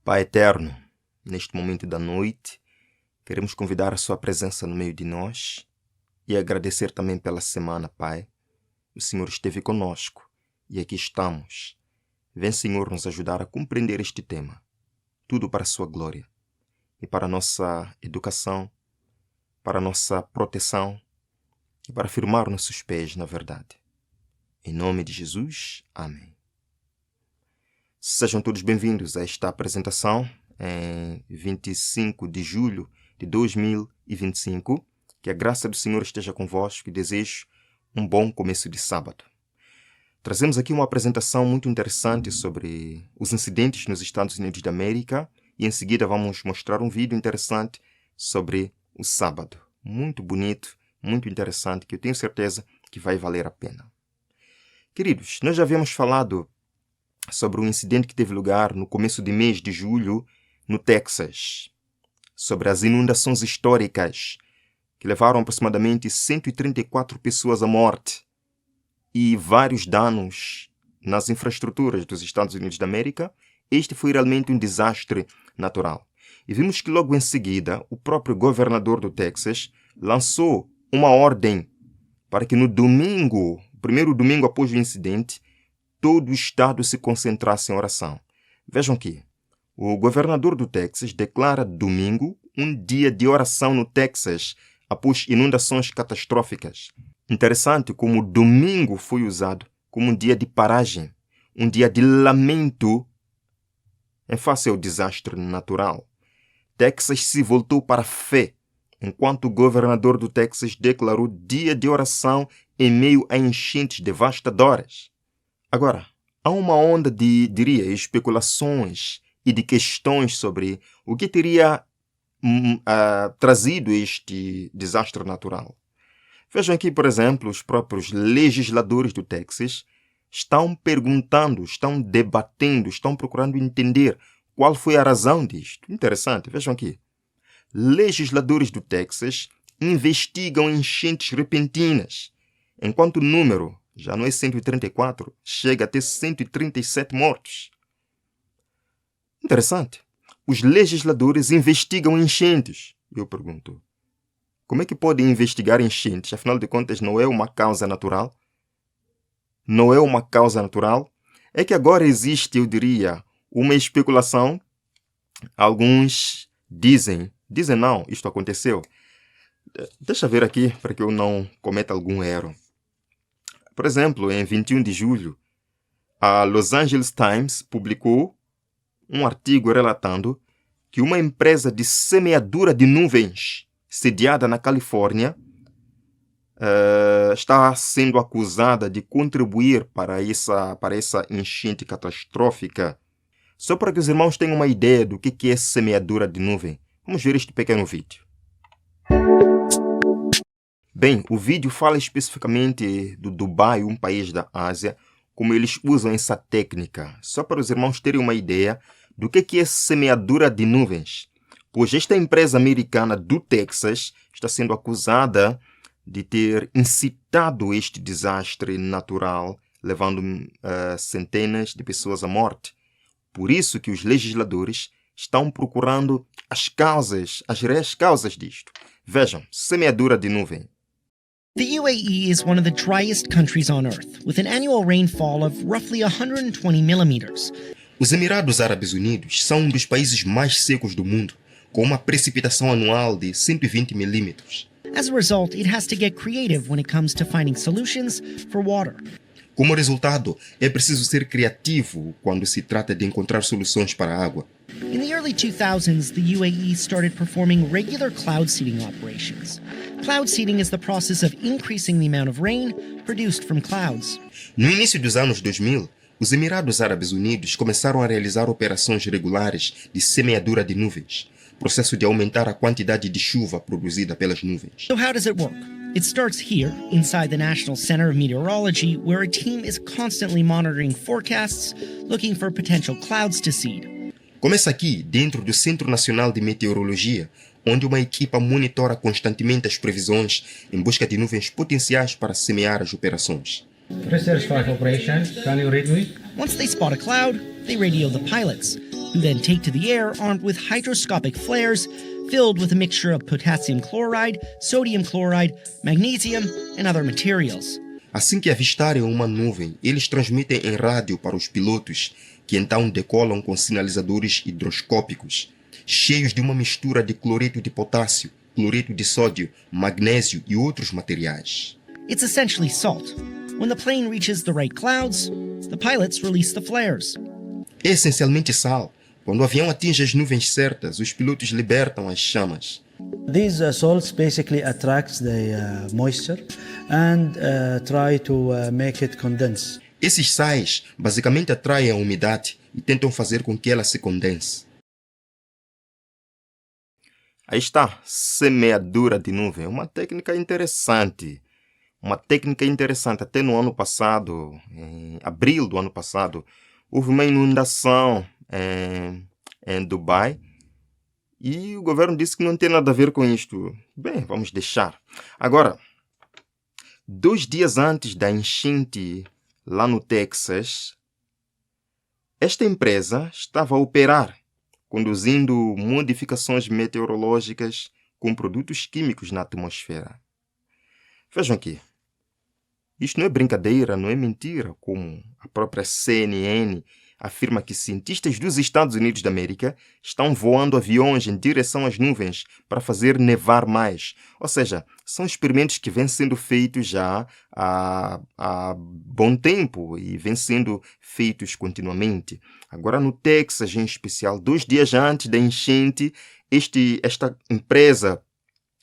Pai eterno, neste momento da noite, queremos convidar a sua presença no meio de nós e agradecer também pela semana, Pai. O Senhor esteve conosco e aqui estamos. Vem, Senhor, nos ajudar a compreender este tema. Tudo para a sua glória e para a nossa educação, para a nossa proteção e para firmar nossos pés na verdade. Em nome de Jesus, amém. Sejam todos bem-vindos a esta apresentação em 25 de julho de 2025. Que a graça do Senhor esteja convosco e desejo um bom começo de sábado. Trazemos aqui uma apresentação muito interessante sobre os incidentes nos Estados Unidos da América e em seguida vamos mostrar um vídeo interessante sobre o sábado. Muito bonito, muito interessante, que eu tenho certeza que vai valer a pena. Queridos, nós já havíamos falado sobre um incidente que teve lugar no começo de mês de julho no Texas, sobre as inundações históricas que levaram aproximadamente 134 pessoas à morte e vários danos nas infraestruturas dos Estados Unidos da América. Este foi realmente um desastre natural. E vimos que logo em seguida o próprio governador do Texas lançou uma ordem para que no domingo, o primeiro domingo após o incidente, todo o estado se concentrasse em oração. Vejam aqui, o governador do Texas declara domingo um dia de oração no Texas após inundações catastróficas. Interessante como o domingo foi usado como um dia de paragem, um dia de lamento em face ao desastre natural. Texas se voltou para a fé, enquanto o governador do Texas declarou dia de oração em meio a enchentes devastadoras. Agora, há uma onda de, especulações e de questões sobre o que teria trazido este desastre natural. Vejam aqui, por exemplo, os próprios legisladores do Texas estão perguntando, estão debatendo, estão procurando entender qual foi a razão disto. Interessante, vejam aqui. Legisladores do Texas investigam enchentes repentinas, enquanto o número já não é 134, chega a ter 137 mortos. Interessante. Os legisladores investigam enchentes. Eu pergunto, como é que podem investigar enchentes? Afinal de contas, não é uma causa natural? Não é uma causa natural? É que agora existe, eu diria, uma especulação. Alguns dizem não, isto aconteceu. Deixa eu ver aqui para que eu não cometa algum erro. Por exemplo, em 21 de julho, a Los Angeles Times publicou um artigo relatando que uma empresa de semeadura de nuvens, sediada na Califórnia, está sendo acusada de contribuir para essa enchente catastrófica. Só para que os irmãos tenham uma ideia do que é semeadura de nuvem, vamos ver este pequeno vídeo. Bem, o vídeo fala especificamente do Dubai, um país da Ásia, como eles usam essa técnica, só para os irmãos terem uma ideia do que é semeadura de nuvens. Pois esta empresa americana do Texas está sendo acusada de ter incitado este desastre natural, levando centenas de pessoas à morte. Por isso que os legisladores estão procurando as reais causas disto. Vejam, semeadura de nuvem. The UAE is one of the driest countries on Earth, with an annual rainfall of roughly 120 millimeters. Os Emirados Árabes Unidos são um dos países mais secos do mundo, com uma precipitação anual de 120 milímetros. As a result, it has to get creative when it comes to finding solutions for water. Como resultado, é preciso ser criativo quando se trata de encontrar soluções para a água. In the early 2000s, the UAE started performing regular cloud seeding operations. Cloud seeding is the process of increasing the amount of rain produced from clouds. No início dos anos 2000, os Emirados Árabes Unidos começaram a realizar operações regulares de semeadura de nuvens, processo de aumentar a quantidade de chuva produzida pelas nuvens. So how does it work? It starts here, inside the National Center of Meteorology, where a team is constantly monitoring forecasts, looking for potential clouds to seed. Começa aqui, dentro do Centro Nacional de Meteorologia, onde uma equipa monitora constantemente as previsões em busca de nuvens potenciais para semear as operações. Research Flight Operation, can you read me? Once they spot a cloud, they radio the pilots, who then take to the air armed with hydroscopic flares filled with a mixture of potassium chloride, sodium chloride, magnesium, and other materials. Assim que avistarem uma nuvem, eles transmitem em rádio para os pilotos, que então decolam com sinalizadores hidroscópicos, cheios de uma mistura de cloreto de potássio, cloreto de sódio, magnésio e outros materiais. It's essentially salt. When the plane reaches the right clouds, the pilots release the flares. É essencialmente sal. Quando o avião atinge as nuvens certas, os pilotos libertam as chamas. These salts basically attracts the moisture and try to make it condense. Esses sais basicamente atraem a umidade e tentam fazer com que ela se condense. Aí está, semeadura de nuvem. Uma técnica interessante. Até no ano passado, em abril do ano passado, houve uma inundação em Dubai e o governo disse que não tem nada a ver com isto. Bem, vamos deixar. Agora, 2 dias antes da enchente lá no Texas, esta empresa estava a operar, conduzindo modificações meteorológicas com produtos químicos na atmosfera. Vejam aqui. Isto não é brincadeira, não é mentira, como a própria CNN afirma que cientistas dos Estados Unidos da América estão voando aviões em direção às nuvens para fazer nevar mais. Ou seja, são experimentos que vêm sendo feitos já há bom tempo e vêm sendo feitos continuamente. Agora no Texas, em especial, 2 dias antes da enchente, esta empresa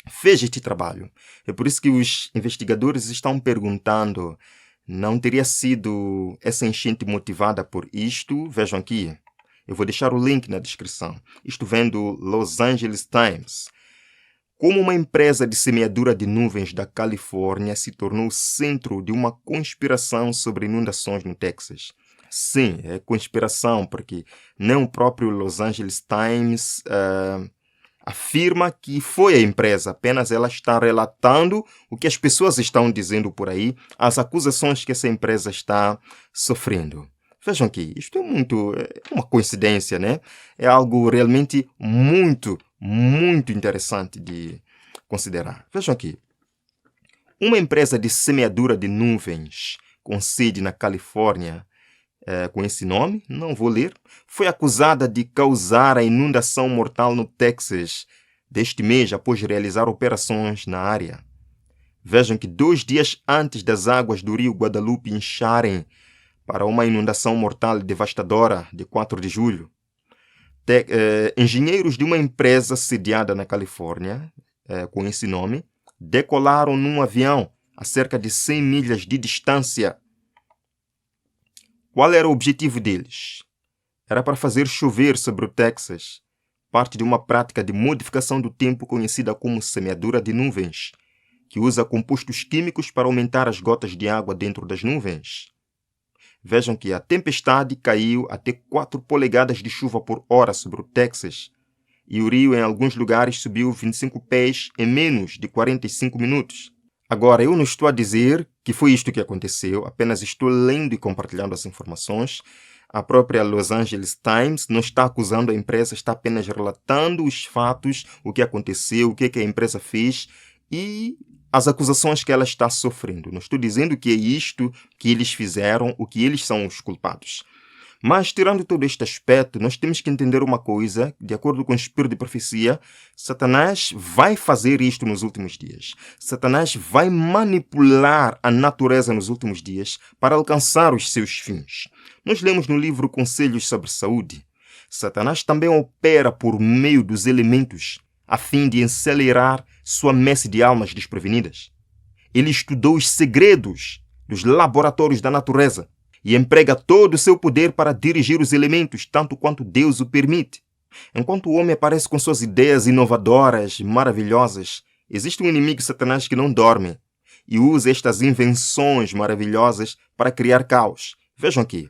fez este trabalho. É por isso que os investigadores estão perguntando: não teria sido essa enchente motivada por isto? Vejam aqui. Eu vou deixar o link na descrição. Isto vem do Los Angeles Times. Como uma empresa de semeadura de nuvens da Califórnia se tornou centro de uma conspiração sobre inundações no Texas. Sim, é conspiração, porque nem o próprio Los Angeles Times afirma que foi a empresa, apenas ela está relatando o que as pessoas estão dizendo por aí, as acusações que essa empresa está sofrendo. Vejam aqui, isto é uma coincidência, né? É algo realmente muito, muito interessante de considerar. Vejam aqui, uma empresa de semeadura de nuvens com sede na Califórnia, com esse nome, não vou ler, foi acusada de causar a inundação mortal no Texas deste mês após realizar operações na área. Vejam que 2 dias antes das águas do rio Guadalupe incharem para uma inundação mortal e devastadora de 4 de julho, engenheiros de uma empresa sediada na Califórnia, com esse nome, decolaram num avião a cerca de 100 milhas de distância. Qual era o objetivo deles? Era para fazer chover sobre o Texas, parte de uma prática de modificação do tempo conhecida como semeadura de nuvens, que usa compostos químicos para aumentar as gotas de água dentro das nuvens. Vejam que a tempestade caiu até 4 polegadas de chuva por hora sobre o Texas, e o rio em alguns lugares subiu 25 pés em menos de 45 minutos. Agora, eu não estou a dizer que foi isto que aconteceu, apenas estou lendo e compartilhando as informações. A própria Los Angeles Times não está acusando a empresa, está apenas relatando os fatos, o que aconteceu, o que a empresa fez e as acusações que ela está sofrendo. Não estou dizendo que é isto que eles fizeram, o que eles são os culpados. Mas, tirando todo este aspecto, nós temos que entender uma coisa, de acordo com o espírito de profecia, Satanás vai fazer isto nos últimos dias. Satanás vai manipular a natureza nos últimos dias para alcançar os seus fins. Nós lemos no livro Conselhos sobre Saúde. Satanás também opera por meio dos elementos, a fim de acelerar sua messe de almas desprevenidas. Ele estudou os segredos dos laboratórios da natureza e emprega todo o seu poder para dirigir os elementos, tanto quanto Deus o permite. Enquanto o homem aparece com suas ideias inovadoras, maravilhosas, existe um inimigo Satanás que não dorme e usa estas invenções maravilhosas para criar caos. Vejam aqui.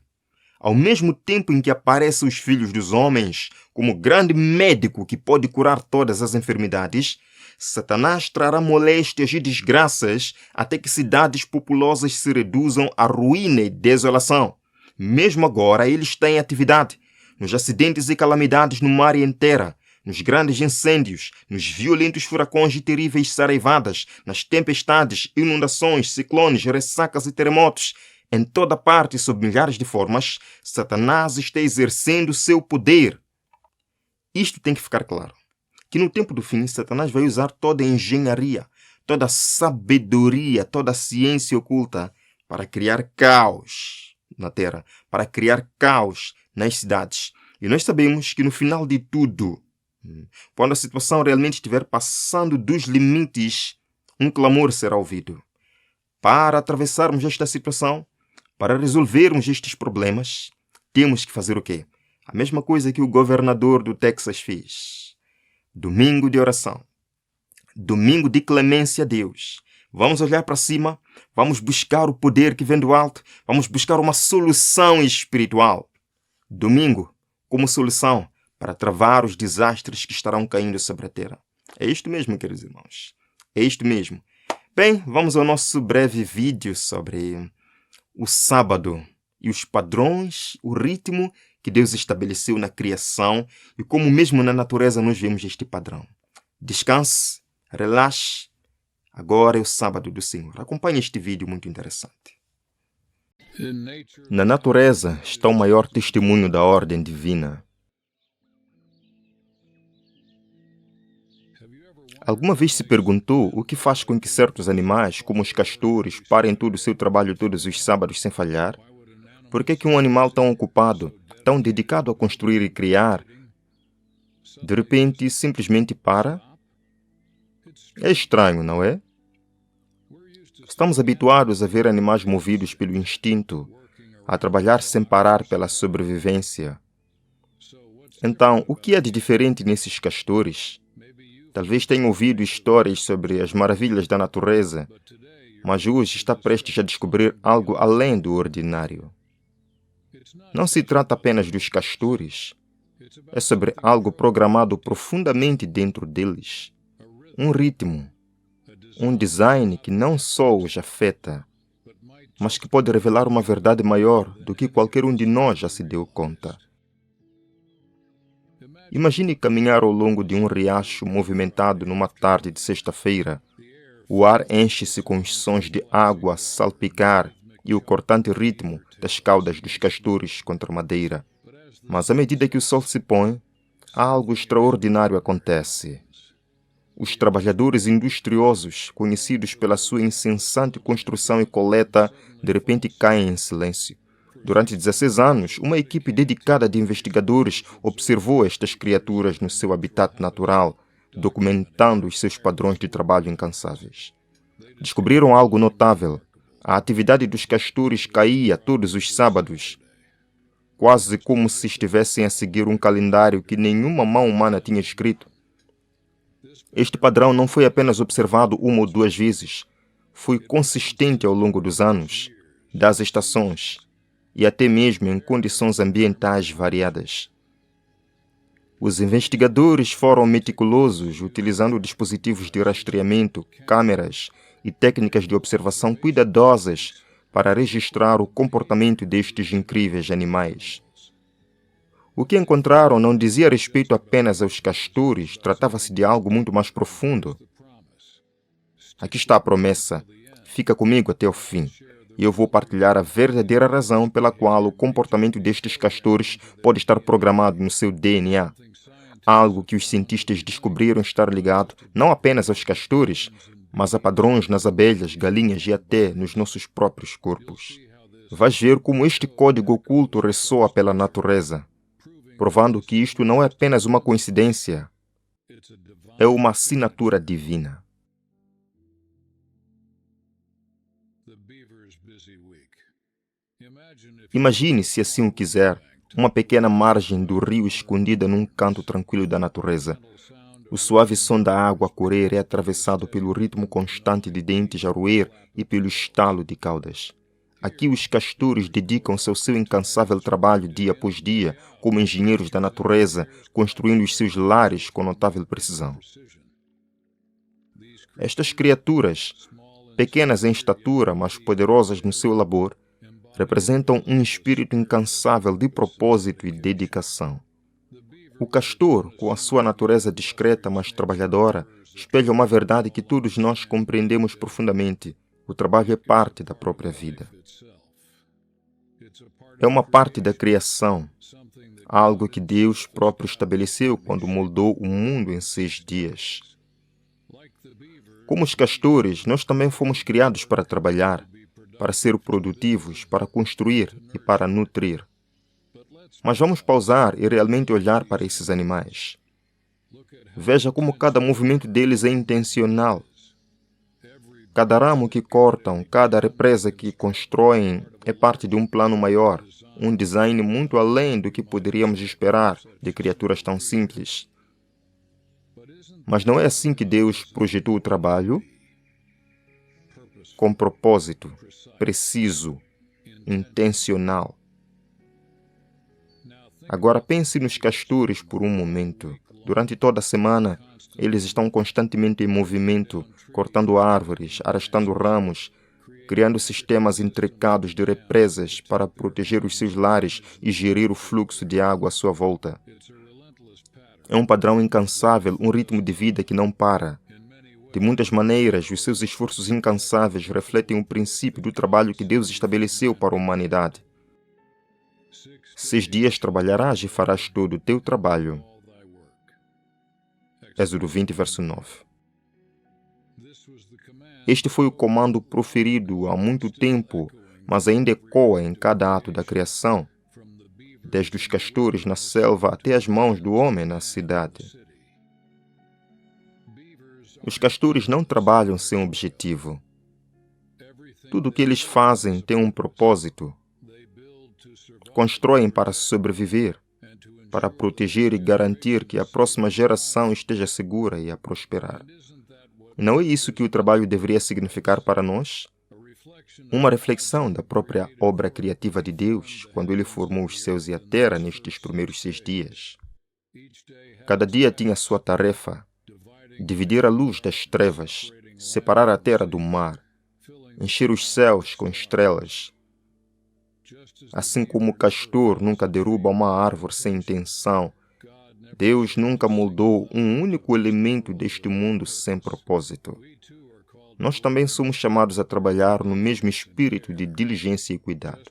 Ao mesmo tempo em que aparecem os filhos dos homens como grande médico que pode curar todas as enfermidades, Satanás trará moléstias e desgraças até que cidades populosas se reduzam à ruína e desolação. Mesmo agora, eles têm atividade nos acidentes e calamidades no mar inteira, nos grandes incêndios, nos violentos furacões e terríveis saraivadas, nas tempestades, inundações, ciclones, ressacas e terremotos. Em toda parte e sob milhares de formas, Satanás está exercendo seu poder. Isto tem que ficar claro, que no tempo do fim, Satanás vai usar toda a engenharia, toda a sabedoria, toda a ciência oculta para criar caos na terra, para criar caos nas cidades. E nós sabemos que no final de tudo, quando a situação realmente estiver passando dos limites, um clamor será ouvido. Para atravessarmos esta situação, para resolvermos estes problemas, temos que fazer o quê? A mesma coisa que o governador do Texas fez. Domingo de oração. Domingo de clemência a Deus. Vamos olhar para cima, vamos buscar o poder que vem do alto, vamos buscar uma solução espiritual. Domingo, como solução para travar os desastres que estarão caindo sobre a terra. É isto mesmo, queridos irmãos. É isto mesmo. Bem, vamos ao nosso breve vídeo sobre o sábado e os padrões, o ritmo que Deus estabeleceu na criação e como mesmo na natureza nós vemos este padrão. Descanse, relaxe. Agora é o sábado do Senhor. Acompanhe este vídeo muito interessante. Na natureza está o maior testemunho da ordem divina. Alguma vez se perguntou o que faz com que certos animais, como os castores, parem todo o seu trabalho todos os sábados sem falhar? Por que um animal tão ocupado, tão dedicado a construir e criar, de repente simplesmente para? É estranho, não é? Estamos habituados a ver animais movidos pelo instinto, a trabalhar sem parar pela sobrevivência. Então, o que é de diferente nesses castores? Talvez tenham ouvido histórias sobre as maravilhas da natureza, mas hoje está prestes a descobrir algo além do ordinário. Não se trata apenas dos castores, é sobre algo programado profundamente dentro deles. Um ritmo, um design que não só os afeta, mas que pode revelar uma verdade maior do que qualquer um de nós já se deu conta. Imagine caminhar ao longo de um riacho movimentado numa tarde de sexta-feira. O ar enche-se com os sons de água a salpicar e o cortante ritmo das caudas dos castores contra a madeira. Mas à medida que o sol se põe, algo extraordinário acontece. Os trabalhadores industriosos, conhecidos pela sua incessante construção e coleta, de repente caem em silêncio. Durante 16 anos, uma equipe dedicada de investigadores observou estas criaturas no seu habitat natural, documentando os seus padrões de trabalho incansáveis. Descobriram algo notável. A atividade dos castores caía todos os sábados, quase como se estivessem a seguir um calendário que nenhuma mão humana tinha escrito. Este padrão não foi apenas observado uma ou duas vezes, foi consistente ao longo dos anos, das estações, e até mesmo em condições ambientais variadas. Os investigadores foram meticulosos, utilizando dispositivos de rastreamento, câmeras e técnicas de observação cuidadosas para registrar o comportamento destes incríveis animais. O que encontraram não dizia respeito apenas aos castores, tratava-se de algo muito mais profundo. Aqui está a promessa. Fica comigo até o fim. E eu vou partilhar a verdadeira razão pela qual o comportamento destes castores pode estar programado no seu DNA. Algo que os cientistas descobriram estar ligado não apenas aos castores, mas a padrões nas abelhas, galinhas e até nos nossos próprios corpos. Vais ver como este código oculto ressoa pela natureza, provando que isto não é apenas uma coincidência, é uma assinatura divina. Imagine, se assim o quiser, uma pequena margem do rio escondida num canto tranquilo da natureza. O suave som da água a correr é atravessado pelo ritmo constante de dentes a roer e pelo estalo de caudas. Aqui os castores dedicam-se ao seu incansável trabalho dia após dia, como engenheiros da natureza, construindo os seus lares com notável precisão. Estas criaturas, pequenas em estatura, mas poderosas no seu labor, representam um espírito incansável de propósito e dedicação. O castor, com a sua natureza discreta mas trabalhadora, espelha uma verdade que todos nós compreendemos profundamente. O trabalho é parte da própria vida. É uma parte da criação, algo que Deus próprio estabeleceu quando moldou o mundo em 6 dias. Como os castores, nós também fomos criados para trabalhar, para ser produtivos, para construir e para nutrir. Mas vamos pausar e realmente olhar para esses animais. Veja como cada movimento deles é intencional. Cada ramo que cortam, cada represa que constroem é parte de um plano maior, um design muito além do que poderíamos esperar de criaturas tão simples. Mas não é assim que Deus projetou o trabalho? Com propósito, preciso, intencional. Agora pense nos castores por um momento. Durante toda a semana, eles estão constantemente em movimento, cortando árvores, arrastando ramos, criando sistemas intricados de represas para proteger os seus lares e gerir o fluxo de água à sua volta. É um padrão incansável, um ritmo de vida que não para. De muitas maneiras, os seus esforços incansáveis refletem o princípio do trabalho que Deus estabeleceu para a humanidade. 6 dias trabalharás e farás todo o teu trabalho. Êxodo 20, verso 9. Este foi o comando proferido há muito tempo, mas ainda ecoa em cada ato da criação, desde os castores na selva até as mãos do homem na cidade. Os castores não trabalham sem objetivo. Tudo o que eles fazem tem um propósito. Constroem para sobreviver, para proteger e garantir que a próxima geração esteja segura e a prosperar. E não é isso que o trabalho deveria significar para nós? Uma reflexão da própria obra criativa de Deus, quando Ele formou os céus e a terra nestes primeiros 6 dias. Cada dia tinha sua tarefa: dividir a luz das trevas, separar a terra do mar, encher os céus com estrelas. Assim como o castor nunca derruba uma árvore sem intenção, Deus nunca moldou um único elemento deste mundo sem propósito. Nós também somos chamados a trabalhar no mesmo espírito de diligência e cuidado.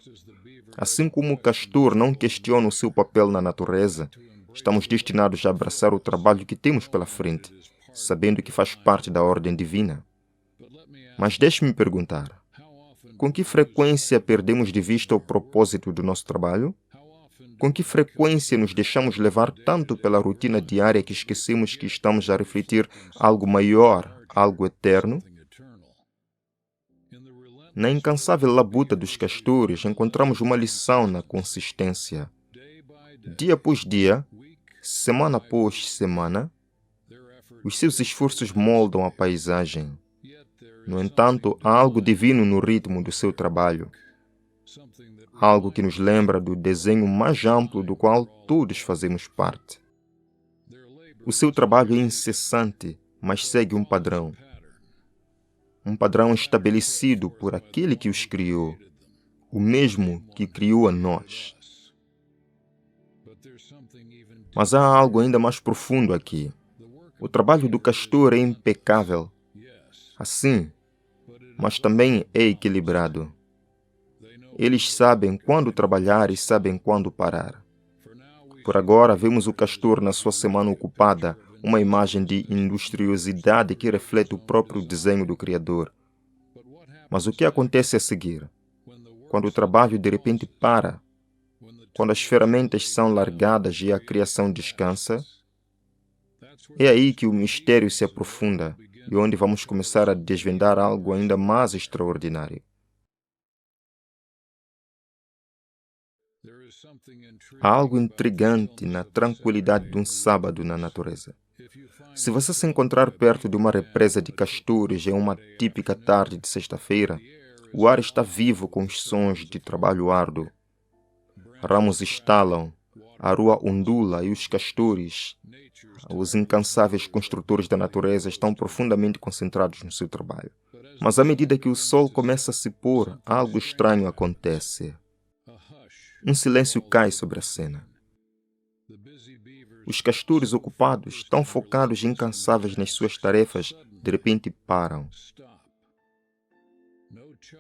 Assim como o castor não questiona o seu papel na natureza, estamos destinados a abraçar o trabalho que temos pela frente, sabendo que faz parte da ordem divina. Mas deixe-me perguntar: com que frequência perdemos de vista o propósito do nosso trabalho? Com que frequência nos deixamos levar tanto pela rotina diária que esquecemos que estamos a refletir algo maior, algo eterno? Na incansável labuta dos castores, encontramos uma lição na consistência. Dia após dia, semana após semana, os seus esforços moldam a paisagem. No entanto, há algo divino no ritmo do seu trabalho. Algo que nos lembra do desenho mais amplo do qual todos fazemos parte. O seu trabalho é incessante, mas segue um padrão. Um padrão estabelecido por aquele que os criou, o mesmo que criou a nós. Mas há algo ainda mais profundo aqui. O trabalho do castor é impecável. Assim, mas também é equilibrado. Eles sabem quando trabalhar e sabem quando parar. Por agora, vemos o castor na sua semana ocupada, uma imagem de industriosidade que reflete o próprio desenho do Criador. Mas o que acontece a seguir? Quando o trabalho de repente para, quando as ferramentas são largadas e a criação descansa, é aí que o mistério se aprofunda e onde vamos começar a desvendar algo ainda mais extraordinário. Há algo intrigante na tranquilidade de um sábado na natureza. Se você se encontrar perto de uma represa de castores em uma típica tarde de sexta-feira, o ar está vivo com os sons de trabalho árduo. Ramos estalam, a rua ondula e os castores, os incansáveis construtores da natureza, estão profundamente concentrados no seu trabalho. Mas à medida que o sol começa a se pôr, algo estranho acontece. Um silêncio cai sobre a cena. Os castores ocupados, tão focados e incansáveis nas suas tarefas, de repente param.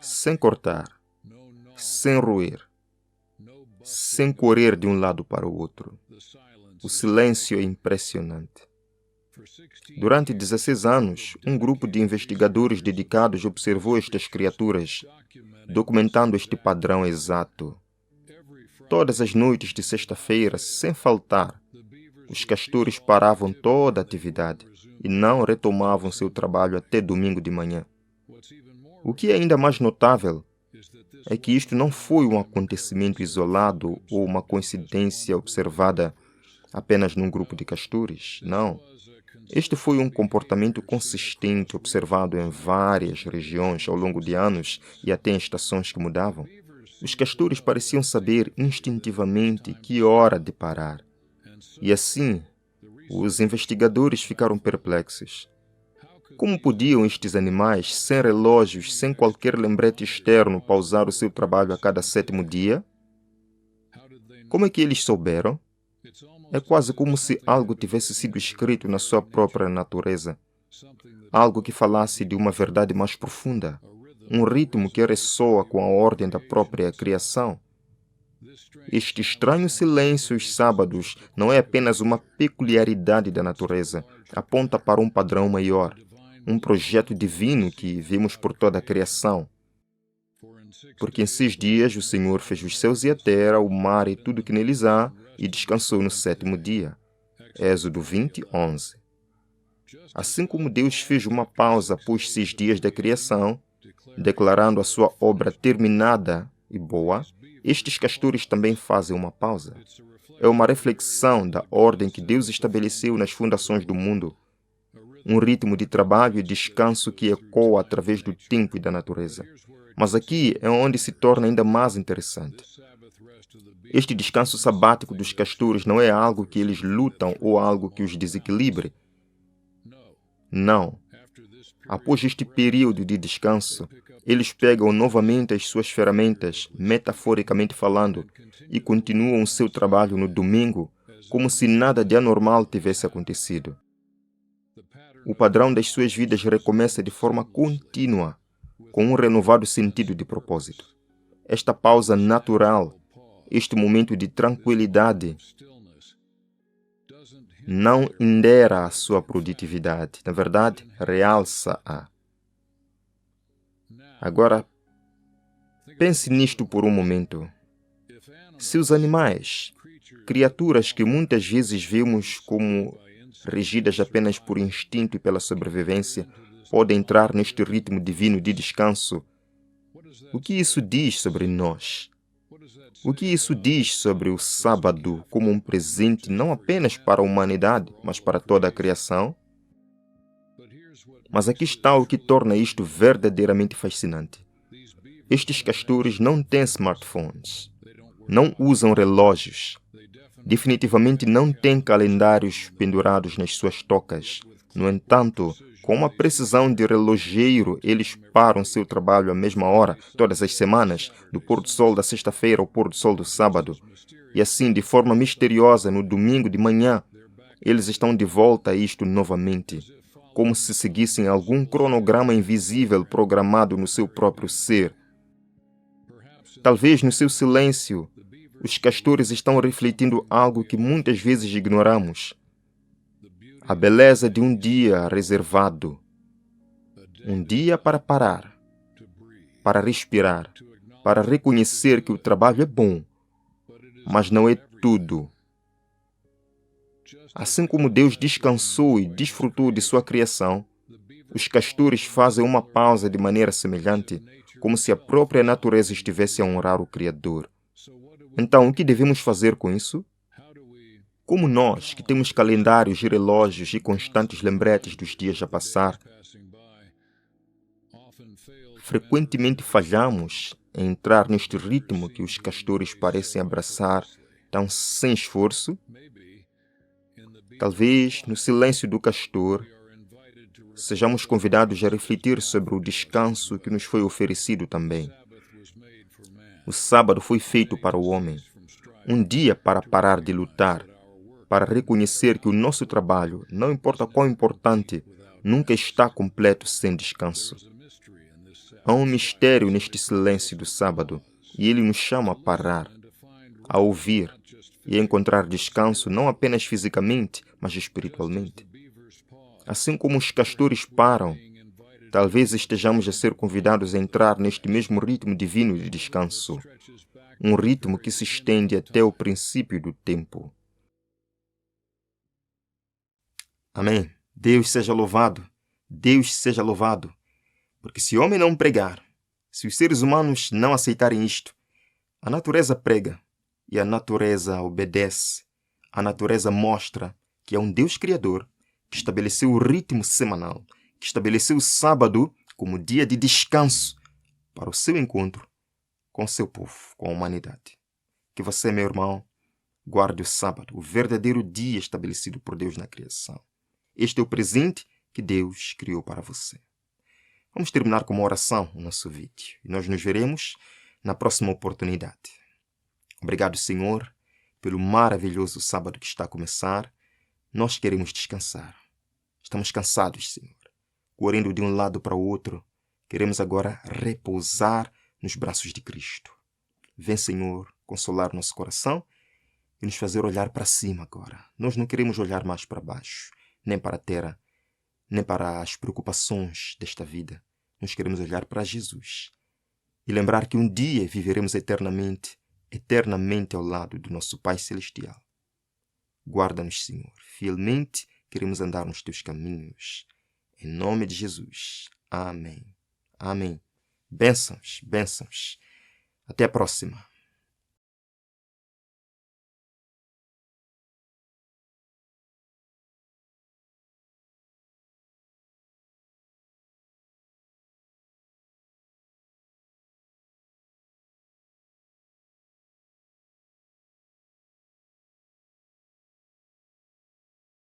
Sem cortar, sem roer, sem correr de um lado para o outro. O silêncio é impressionante. Durante 16 anos, um grupo de investigadores dedicados observou estas criaturas, documentando este padrão exato. Todas as noites de sexta-feira, sem faltar, os castores paravam toda a atividade e não retomavam seu trabalho até domingo de manhã. O que é ainda mais notável é que isto não foi um acontecimento isolado ou uma coincidência observada apenas num grupo de castores. Não. Este foi um comportamento consistente observado em várias regiões ao longo de anos e até em estações que mudavam. Os castores pareciam saber instintivamente que hora de parar. E assim, os investigadores ficaram perplexos. Como podiam estes animais, sem relógios, sem qualquer lembrete externo, pausar o seu trabalho a cada 7º dia? Como é que eles souberam? É quase como se algo tivesse sido escrito na sua própria natureza. Algo que falasse de uma verdade mais profunda. Um ritmo que ressoa com a ordem da própria criação. Este estranho silêncio aos sábados não é apenas uma peculiaridade da natureza. Aponta para um padrão maior. Um projeto divino que vemos por toda a criação. Porque em 6 dias o Senhor fez os céus e a terra, o mar e tudo que neles há, e descansou no 7º dia. Êxodo 20, 11. Assim como Deus fez uma pausa após 6 dias da criação, declarando a sua obra terminada e boa, estes castores também fazem uma pausa. É uma reflexão da ordem que Deus estabeleceu nas fundações do mundo. Um ritmo de trabalho e descanso que ecoa através do tempo e da natureza. Mas aqui é onde se torna ainda mais interessante. Este descanso sabático dos castores não é algo que eles lutam ou algo que os desequilibre. Não. Após este período de descanso, eles pegam novamente as suas ferramentas, metaforicamente falando, e continuam o seu trabalho no domingo, como se nada de anormal tivesse acontecido. O padrão das suas vidas recomeça de forma contínua, com um renovado sentido de propósito. Esta pausa natural, este momento de tranquilidade, não endera a sua produtividade. Na verdade, realça-a. Agora, pense nisto por um momento. Se os animais, criaturas que muitas vezes vemos como regidas apenas por instinto e pela sobrevivência, podem entrar neste ritmo divino de descanso, o que isso diz sobre nós? O que isso diz sobre o sábado como um presente não apenas para a humanidade, mas para toda a criação? Mas aqui está o que torna isto verdadeiramente fascinante. Estes castores não têm smartphones, não usam relógios, definitivamente não têm calendários pendurados nas suas tocas. No entanto, com uma precisão de relojeiro, eles param seu trabalho à mesma hora, todas as semanas, do pôr do sol da sexta-feira ao pôr do sol do sábado. E assim, de forma misteriosa, no domingo de manhã, eles estão de volta a isto novamente, como se seguissem algum cronograma invisível programado no seu próprio ser. Talvez no seu silêncio, os castores estão refletindo algo que muitas vezes ignoramos. A beleza de um dia reservado. Um dia para parar, para respirar, para reconhecer que o trabalho é bom, mas não é tudo. Assim como Deus descansou e desfrutou de sua criação, os castores fazem uma pausa de maneira semelhante, como se a própria natureza estivesse a honrar o Criador. Então, o que devemos fazer com isso? Como nós, que temos calendários e relógios e constantes lembretes dos dias a passar, frequentemente falhamos em entrar neste ritmo que os castores parecem abraçar tão sem esforço. Talvez, no silêncio do castor, sejamos convidados a refletir sobre o descanso que nos foi oferecido também. O sábado foi feito para o homem, um dia para parar de lutar, para reconhecer que o nosso trabalho, não importa quão importante, nunca está completo sem descanso. Há um mistério neste silêncio do sábado e ele nos chama a parar, a ouvir e a encontrar descanso não apenas fisicamente, mas espiritualmente. Assim como os castores param, talvez estejamos a ser convidados a entrar neste mesmo ritmo divino de descanso, um ritmo que se estende até o princípio do tempo. Amém. Deus seja louvado. Deus seja louvado. Porque se o homem não pregar, se os seres humanos não aceitarem isto, a natureza prega e a natureza obedece. A natureza mostra que é um Deus criador que estabeleceu o ritmo semanal, que estabeleceu o sábado como dia de descanso para o seu encontro com o seu povo, com a humanidade. Que você, meu irmão, guarde o sábado, o verdadeiro dia estabelecido por Deus na criação. Este é o presente que Deus criou para você. Vamos terminar com uma oração no nosso vídeo e nós nos veremos na próxima oportunidade. Obrigado, Senhor, pelo maravilhoso sábado que está a começar. Nós queremos descansar. Estamos cansados, Senhor, correndo de um lado para o outro. Queremos agora repousar nos braços de Cristo. Vem, Senhor, consolar nosso coração e nos fazer olhar para cima agora. Nós não queremos olhar mais para baixo, nem para a terra, nem para as preocupações desta vida. Nós queremos olhar para Jesus e lembrar que um dia viveremos eternamente ao lado do nosso Pai Celestial. Guarda-nos, Senhor. Fielmente queremos andar nos teus caminhos. Em nome de Jesus. Amém. Amém. Bênçãos, bênçãos. Até a próxima.